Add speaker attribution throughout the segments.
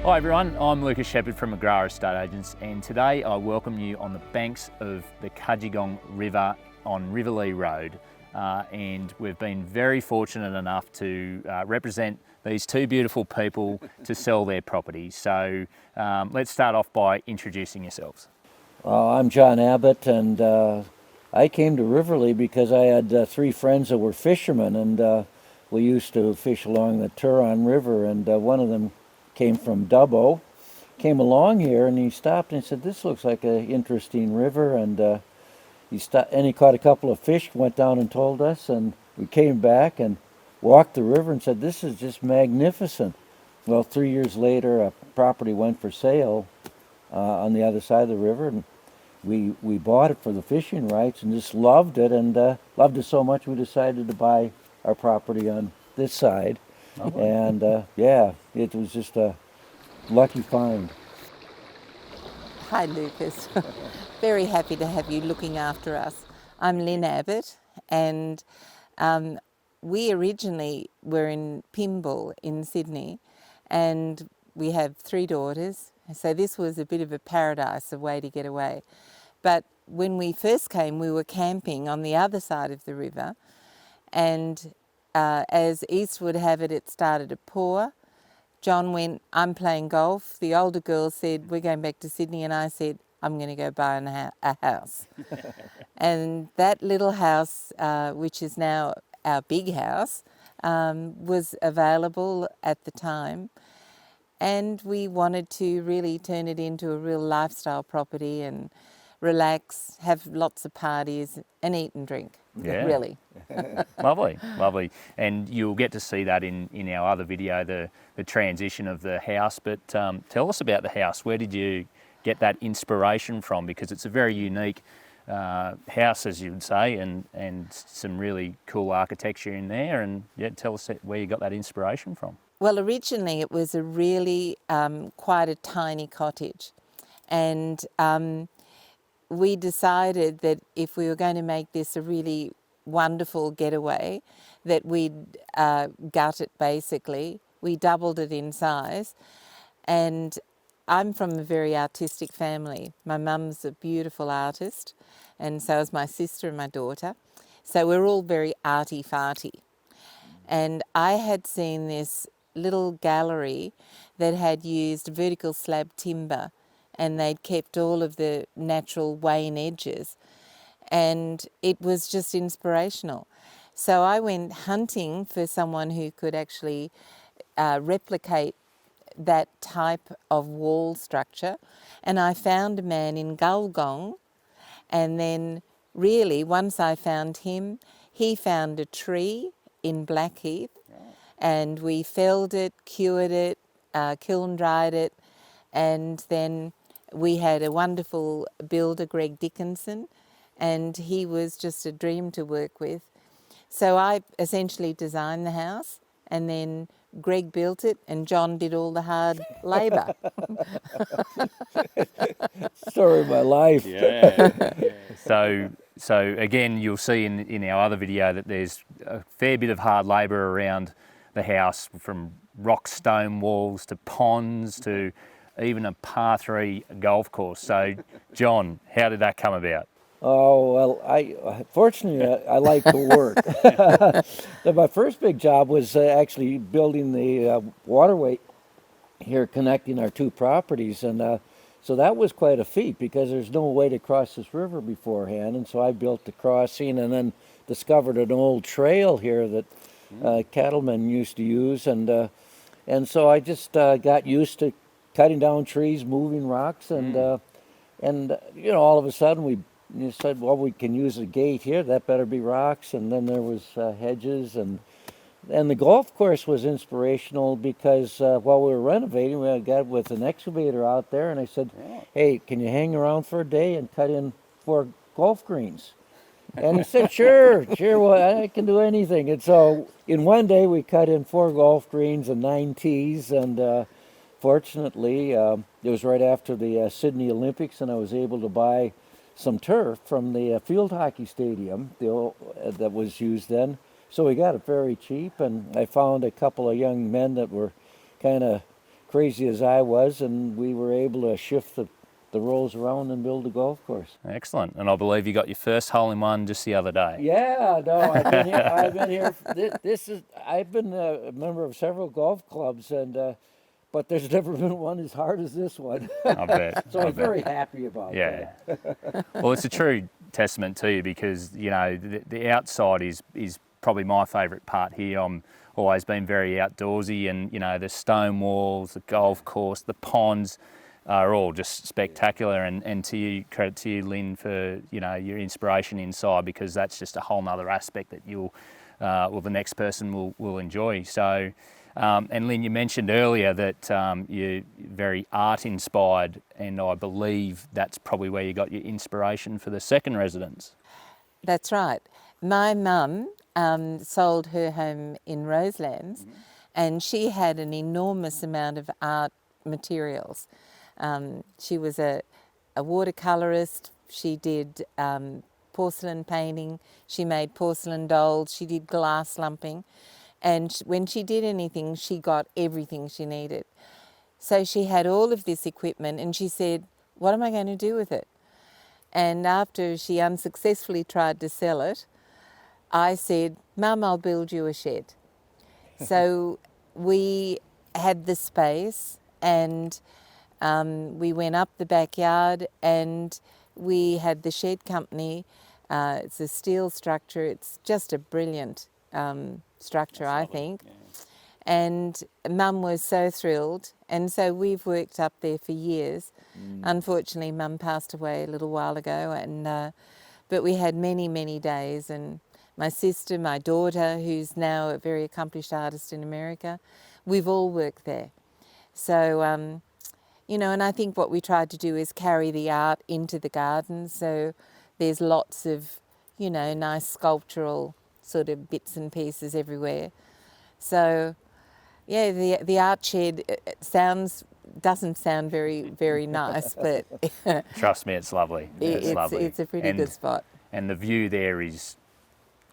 Speaker 1: Hi everyone, I'm Lucas Shepherd from McGrath Estate Agents, and today I welcome you on the banks of the Cudgegong River on Riverlea Road. And we've been very fortunate enough to represent these two beautiful people to sell their property. So let's start off by introducing yourselves.
Speaker 2: I'm John Abbott, and I came to Riverlea because I had three friends that were fishermen, and we used to fish along the Turon River, and one of them came from Dubbo, came along here, and he stopped and he said, "This looks like an interesting river," and he stopped, and he caught a couple of fish, went down and told us, and we came back and walked the river and said, "This is just magnificent." Well, 3 years later, a property went for sale on the other side of the river, and we bought it for the fishing rights and just loved it, and loved it so much we decided to buy our property on this side.
Speaker 1: Lovely.
Speaker 2: And yeah, it was just a lucky find.
Speaker 3: Hi Lucas, very happy to have you looking after us. I'm Lynn Abbott, and we originally were in Pymble in Sydney, and we have three daughters, so this was a bit of a paradise, a way to get away. But when we first came, we were camping on the other side of the river, and as East would have it, it started to pour. John went, "I'm playing golf." The older girl said, "We're going back to Sydney," and I said, "I'm going to go buy a house." And that little house, which is now our big house, was available at the time. And we wanted to really turn it into a real lifestyle property and relax, have lots of parties and eat and drink.
Speaker 1: Yeah.
Speaker 3: Really.
Speaker 1: Lovely, lovely. And you'll get to see that in our other video, the transition of the house. But tell us about the house. Where did you get that inspiration from? Because it's a very unique house, as you would say, and some really cool architecture in there. And yeah, tell us where you got that inspiration from.
Speaker 3: Well, originally it was a really quite a tiny cottage, and we decided that if we were going to make this a really wonderful getaway, that we'd gut it basically. We doubled it in size, and I'm from a very artistic family. My mum's a beautiful artist, and so is my sister and my daughter. So we're all very arty-farty. And I had seen this little gallery that had used vertical slab timber, and they'd kept all of the natural wane edges, and it was just inspirational. So I went hunting for someone who could actually replicate that type of wall structure, and I found a man in Gulgong, and then really once I found him, he found a tree in Blackheath, and we felled it, cured it, kiln dried it, and then we had a wonderful builder, Greg Dickinson, and he was just a dream to work with. So I essentially designed the house, and then Greg built it, and John did all the hard labour.
Speaker 2: Story of my life.
Speaker 1: Yeah. So again, you'll see in our other video that there's a fair bit of hard labour around the house, from rock stone walls to ponds to even a par 3 golf course. So, John, how did that come about?
Speaker 2: Oh, well, fortunately, I like to work. My first big job was actually building the waterway here connecting our two properties, and so that was quite a feat because there's no way to cross this river beforehand, and so I built the crossing and then discovered an old trail here that cattlemen used to use, and so I just got used to cutting down trees, moving rocks, and you know, all of a sudden we said, well, we can use a gate here. That better be rocks. And then there was hedges, and the golf course was inspirational because while we were renovating, we got with an excavator out there, and I said, "Hey, can you hang around for a day and cut in 4 golf greens?" And he said, sure, well, I can do anything. And so in one day we cut in 4 golf greens and 9 tees, and fortunately, it was right after the Sydney Olympics, and I was able to buy some turf from the field hockey stadium that was used then. So we got it very cheap, and I found a couple of young men that were kind of crazy as I was, and we were able to shift the rows around and build a golf course.
Speaker 1: Excellent. And I believe you got your first hole-in-one just the other day.
Speaker 2: Yeah, no, I've been here. I've been here. I've been a member of several golf clubs, and but there's never been one as hard as this one.
Speaker 1: I bet.
Speaker 2: So I'm very happy about
Speaker 1: Yeah.
Speaker 2: that.
Speaker 1: Well, it's a true testament to you because, you know, the outside is probably my favourite part here. I'm always been very outdoorsy, and, you know, the stone walls, the golf course, the ponds are all just spectacular. And to you, credit to you, Lynn, for, you know, your inspiration inside, because that's just a whole nother aspect that you'll, the next person will enjoy. So, and Lynn, you mentioned earlier that you're very art inspired, and I believe that's probably where you got your inspiration for the second residence.
Speaker 3: That's right. My mum sold her home in Roselands, and she had an enormous amount of art materials. She was a watercolourist. She did porcelain painting. She made porcelain dolls. She did glass lumping. And when she did anything, she got everything she needed. So she had all of this equipment, and she said, what am I going to do with it? And after she unsuccessfully tried to sell it, I said, Mum, I'll build you a shed. So we had the space, and we went up the backyard, and we had the shed company. It's a steel structure. It's just a brilliant structure, I think. Yeah. And Mum was so thrilled, and so we've worked up there for years. Unfortunately, Mum passed away a little while ago, and but we had many, many days, and my sister, my daughter, who's now a very accomplished artist in America, we've all worked there. So, you know, and I think what we tried to do is carry the art into the garden, so there's lots of, you know, nice sculptural sort of bits and pieces everywhere. So, yeah, the art shed doesn't sound very, very nice, but
Speaker 1: trust me, it's lovely. It's lovely.
Speaker 3: It's a pretty good spot.
Speaker 1: And the view there is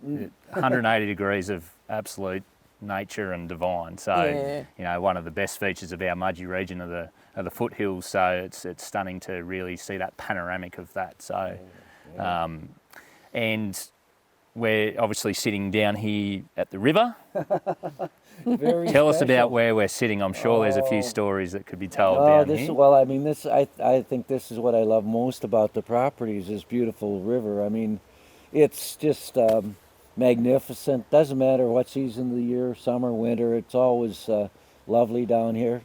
Speaker 1: 180 degrees of absolute nature and divine. So,
Speaker 3: Yeah.
Speaker 1: you know, one of the best features of our Mudgee region are the foothills. So it's stunning to really see that panoramic of that. So, and we're obviously sitting down here at the river. Tell us about where we're sitting. I'm sure there's a few stories that could be told down here.
Speaker 2: Well, I mean, I think this is what I love most about the properties, this beautiful river. I mean, it's just magnificent. Doesn't matter what season of the year, summer, winter, it's always lovely down here.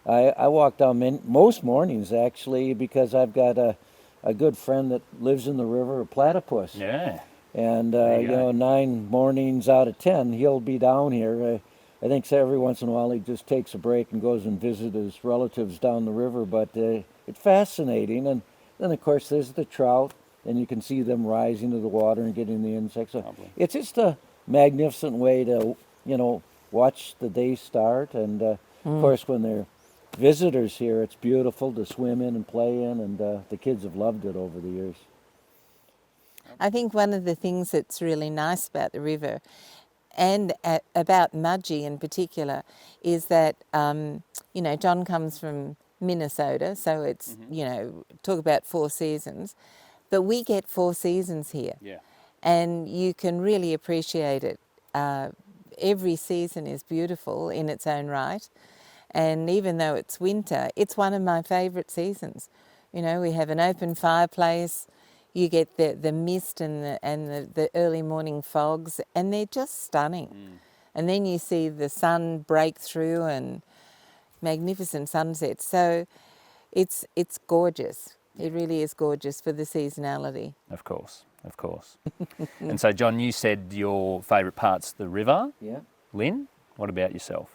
Speaker 2: I walk down most mornings, actually, because I've got a good friend that lives in the river, a platypus.
Speaker 1: Yeah.
Speaker 2: And, you know, 9 mornings out of 10, he'll be down here. I think so every once in a while he just takes a break and goes and visits his relatives down the river. But it's fascinating. And then, of course, there's the trout, and you can see them rising to the water and getting the insects. So it's just a magnificent way to, you know, watch the day start. And, of course, when they're visitors here, it's beautiful to swim in and play in. And the kids have loved it over the years.
Speaker 3: I think one of the things that's really nice about the river, and about Mudgee in particular, is that, you know, John comes from Minnesota, so it's, you know, talk about 4 seasons, but we get 4 seasons here.
Speaker 1: Yeah.
Speaker 3: And you can really appreciate it. Every season is beautiful in its own right, and even though it's winter, it's one of my favourite seasons. You know, we have an open fireplace. You get the mist and the early morning fogs, and they're just stunning. And then you see the sun break through and magnificent sunsets. So it's gorgeous. It really is gorgeous for the seasonality.
Speaker 1: Of course, of course. And so, John, you said your favourite part's the river.
Speaker 2: Yeah.
Speaker 1: Lynn, what about yourself?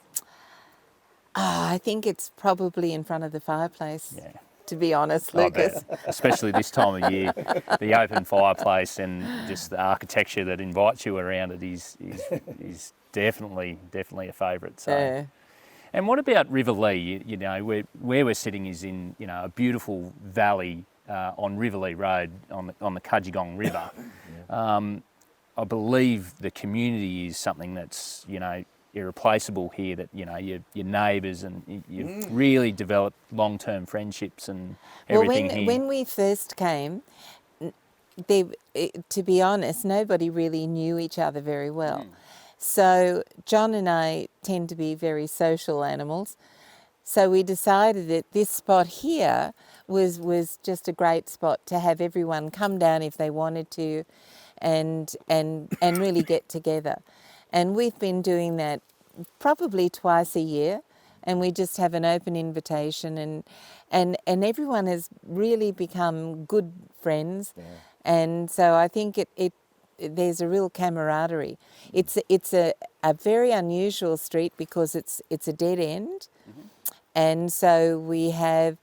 Speaker 3: I think it's probably in front of the fireplace.
Speaker 1: Yeah.
Speaker 3: To be honest, Lucas.
Speaker 1: Especially this time of year, the open fireplace and just the architecture that invites you around it is definitely a favourite. So, and what about Riverlea? You know, where we're sitting is in, you know, a beautiful valley on Riverlea Road on the Cudgegong River. I believe the community is something that's, you know, irreplaceable here. That your neighbours and you've really developed long-term friendships and everything
Speaker 3: well,
Speaker 1: here.
Speaker 3: when we first came, to be honest, nobody really knew each other very well. So John and I tend to be very social animals. So we decided that this spot here was just a great spot to have everyone come down if they wanted to, and really get together. And we've been doing that probably twice a year, and we just have an open invitation, and everyone has really become good friends.
Speaker 2: Yeah.
Speaker 3: And so I think there's a real camaraderie. It's a very unusual street because it's a dead end, and so we have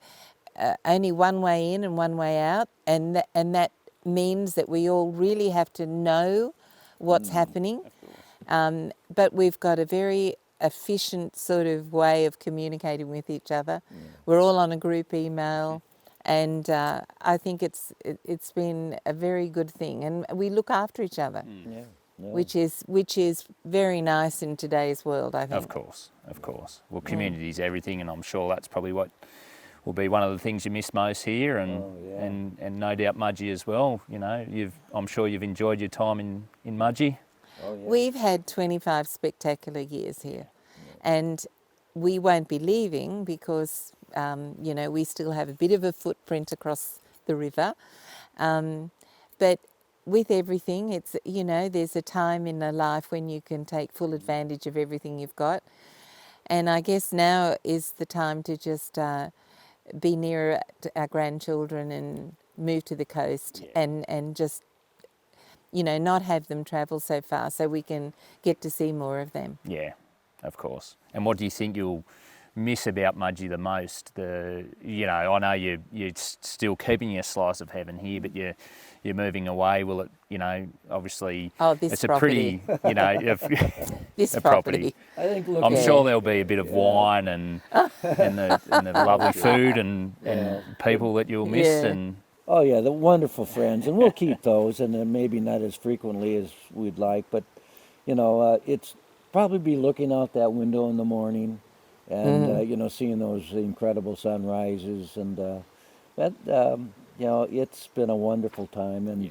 Speaker 3: only one way in and one way out, and that means that we all really have to know what's happening. But we've got a very efficient sort of way of communicating with each other. We're all on a group email, and I think it's been a very good thing, and we look after each other,
Speaker 2: Yeah. No.
Speaker 3: which is very nice in today's world, I think.
Speaker 1: Of course. Well, community is everything, and I'm sure that's probably what will be one of the things you miss most here, and and no doubt Mudgee as well. I'm sure you've enjoyed your time in Mudgee.
Speaker 2: Oh, yeah.
Speaker 3: We've had 25 spectacular years here, and we won't be leaving because, we still have a bit of a footprint across the river. But with everything, it's, there's a time in a life when you can take full advantage of everything you've got. And I guess now is the time to just be nearer to our grandchildren and move to the coast, and just not have them travel so far, so we can get to see more of them.
Speaker 1: Yeah, of course. And what do you think you'll miss about Mudgee the most? I know you're still keeping your slice of heaven here, but you're moving away. Will it? Obviously,
Speaker 3: This
Speaker 1: it's
Speaker 3: property.
Speaker 1: a pretty,
Speaker 3: This
Speaker 1: a
Speaker 3: property.
Speaker 2: I think
Speaker 1: I'm sure there'll be a bit of wine and the lovely food and people that you'll miss.
Speaker 3: Yeah.
Speaker 1: And
Speaker 2: Oh yeah, the wonderful friends, and we'll keep those, and then maybe not as frequently as we'd like, but it's probably be looking out that window in the morning, and seeing those incredible sunrises, and it's been a wonderful time, and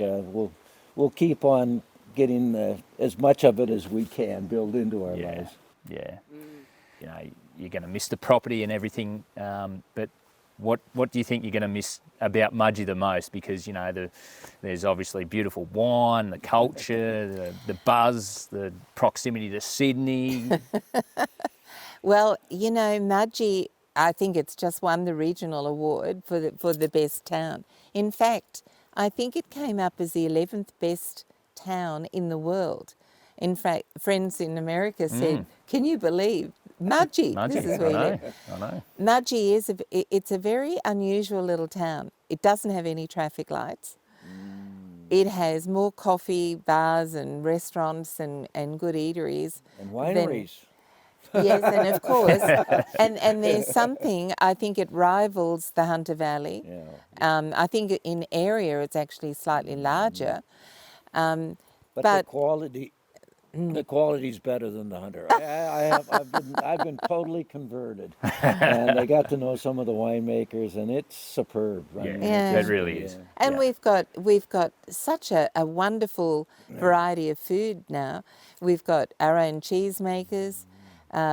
Speaker 2: we'll keep on getting as much of it as we can build into our lives.
Speaker 1: Yeah, you're going to miss the property and everything, but what do you think you're going to miss about Mudgee the most? Because there's obviously beautiful wine, the culture, the buzz, the proximity to Sydney.
Speaker 3: Well, Mudgee, I think it's just won the regional award for the best town. In fact, I think it came up as the 11th best town in the world. In fact, friends in America said, "Can you believe Mudgee? This is where you live."
Speaker 1: I know.
Speaker 3: Mudgee it's a very unusual little town. It doesn't have any traffic lights. It has more coffee bars and restaurants and good eateries.
Speaker 2: And wineries.
Speaker 3: Yes, and of course, and there's something, I think it rivals the Hunter Valley.
Speaker 2: Yeah.
Speaker 3: I think in area it's actually slightly larger.
Speaker 2: But the quality. The quality's better than the Hunter. I've been totally converted, and I got to know some of the winemakers, and it's superb.
Speaker 1: It really is.
Speaker 3: And we've got such a wonderful variety of food now. We've got our own cheesemakers.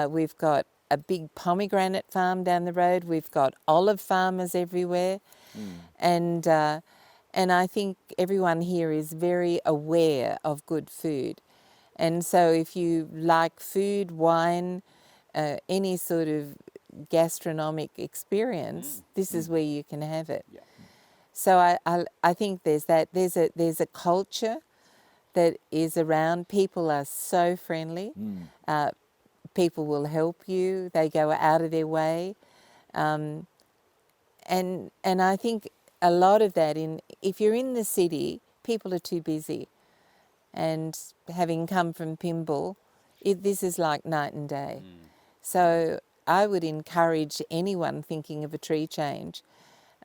Speaker 3: We've got a big pomegranate farm down the road. We've got olive farmers everywhere, and I think everyone here is very aware of good food. And so if you like food, wine, any sort of gastronomic experience, this is where you can have it.
Speaker 1: Yeah.
Speaker 3: So I think there's that. There's a culture that is around. People are so friendly. People will help you. They go out of their way. And I think a lot of that, if you're in the city, people are too busy. And having come from Pymble, this is like night and day. So I would encourage anyone thinking of a tree change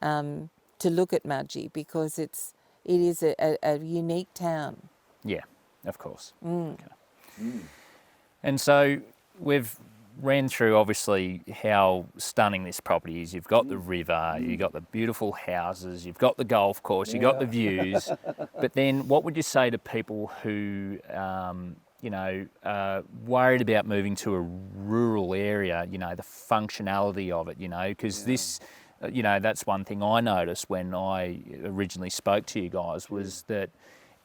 Speaker 3: to look at Mudgee, because it is a unique town.
Speaker 1: Yeah, of course. Okay. And so we've ran through obviously how stunning this property is. You've got the river, you've got the beautiful houses, you've got the golf course, you've got the views. But then what would you say to people who, you know, are worried about moving to a rural area, you know, the functionality of it, you know, because this, you know, that's one thing I noticed when I originally spoke to you guys was that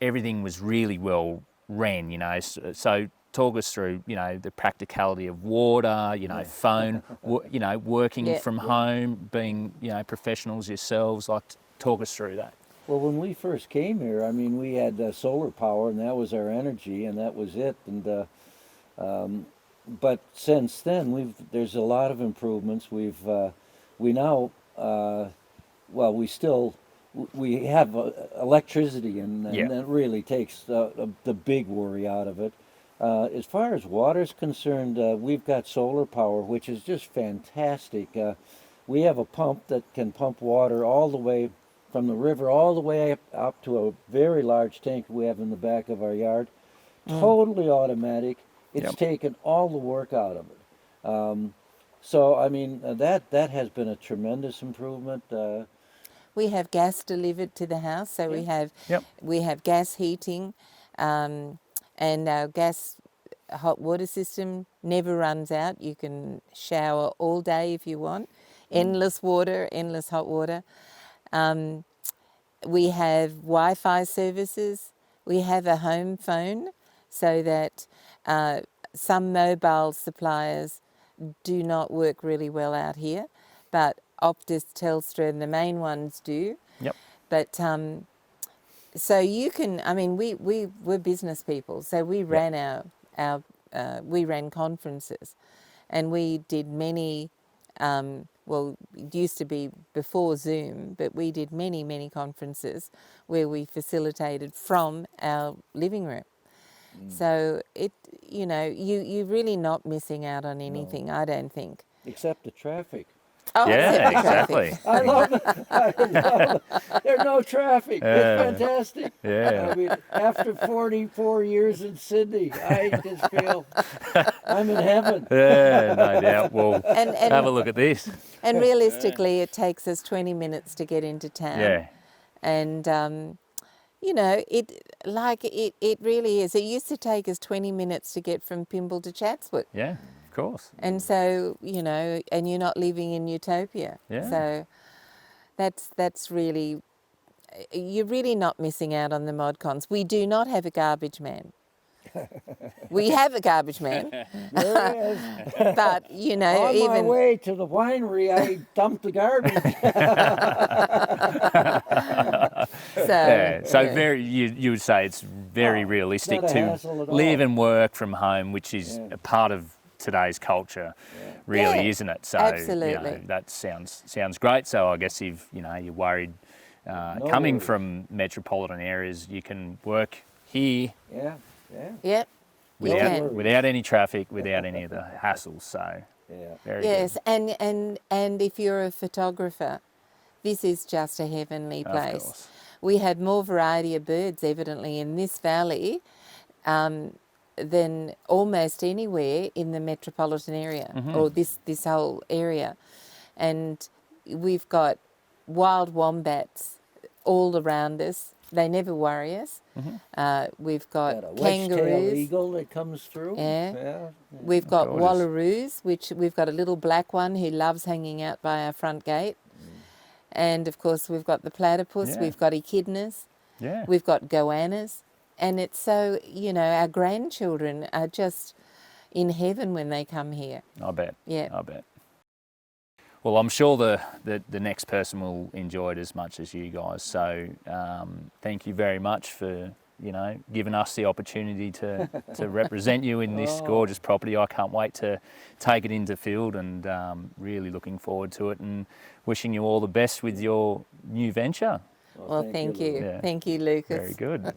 Speaker 1: everything was really well ran, you know. So talk us through, you know, the practicality of water, you know, phone, you know, working from home, being, you know, professionals yourselves. Like, talk us through that.
Speaker 2: Well, when we first came here, I mean, we had solar power, and that was our energy, and that was it. And but since then, there's a lot of improvements. We now, well, we have electricity, and that really takes the big worry out of it. As far as water's concerned, we've got solar power, which is just fantastic. We have a pump that can pump water all the way from the river all the way up to a very large tank we have in the back of our yard. Totally automatic. It's taken all the work out of it. So, I mean, that has been a tremendous improvement.
Speaker 3: We have gas delivered to the house, so we have gas heating, and our gas hot water system never runs out. You can shower all day if you want. Endless water, endless hot water. We have Wi-Fi services. We have a home phone, so that some mobile suppliers do not work really well out here, but Optus, Telstra, and the main ones do. But so you can, I mean, we're business people, so we ran we ran conferences, and we did many. Well, it used to be before Zoom, but we did many conferences where we facilitated from our living room. So you know, you're really not missing out on anything, I don't think.
Speaker 2: Except the traffic.
Speaker 3: Oh,
Speaker 1: Yeah, exactly.
Speaker 2: I love it. I love it. There's no traffic. It's fantastic.
Speaker 1: Yeah.
Speaker 2: I mean, after 44 years in Sydney, I just feel I'm in heaven.
Speaker 1: Yeah, no doubt. Well,
Speaker 3: And
Speaker 1: have a look at this.
Speaker 3: And realistically, it takes us 20 minutes to get into town.
Speaker 1: Yeah.
Speaker 3: And you know, it really is. It used to take us 20 minutes to get from Pymble to Chatswood.
Speaker 1: Yeah, of course.
Speaker 3: And so, you know, and you're not living in utopia.
Speaker 1: Yeah.
Speaker 3: So that's really, you're really not missing out on the ModCons. We do not have a garbage man. We have a garbage man.
Speaker 2: There it is.
Speaker 3: But, you know,
Speaker 2: On my way to the winery, I dumped the garbage.
Speaker 1: Very, you would say it's very realistic
Speaker 2: not a
Speaker 1: to
Speaker 2: hassle at
Speaker 1: live
Speaker 2: all.
Speaker 1: and work from home, which is a part of today's culture, really, isn't it? So,
Speaker 3: absolutely.
Speaker 1: you know, that sounds great. So I guess if you're worried coming from metropolitan areas, you can work here.
Speaker 3: Yep.
Speaker 1: Without any traffic, without any of the hassles. So very
Speaker 3: Yes,
Speaker 1: good.
Speaker 3: and if you're a photographer, this is just a heavenly
Speaker 1: Of
Speaker 3: place.
Speaker 1: course.
Speaker 3: We have more variety of birds, evidently, in this valley than almost anywhere in the metropolitan area, or this whole area. And we've got wild wombats all around us. They never worry us. We've got
Speaker 2: a
Speaker 3: kangaroos.
Speaker 2: wedge-tailed eagle that comes through.
Speaker 3: Yeah. We've got wallaroos, which we've got a little black one who loves hanging out by our front gate. And of course, we've got the platypus, we've got echidnas, we've got goannas. And it's so, you know, our grandchildren are just in heaven when they come here.
Speaker 1: I bet.
Speaker 3: Yeah.
Speaker 1: I bet. Well, I'm sure the next person will enjoy it as much as you guys. So thank you very much for, you know, giving us the opportunity to represent you in this gorgeous property. I can't wait to take it into field, and really looking forward to it, and wishing you all the best with your new venture.
Speaker 3: Well, thank you.
Speaker 1: Yeah.
Speaker 3: Thank you, Lucas.
Speaker 1: Very good.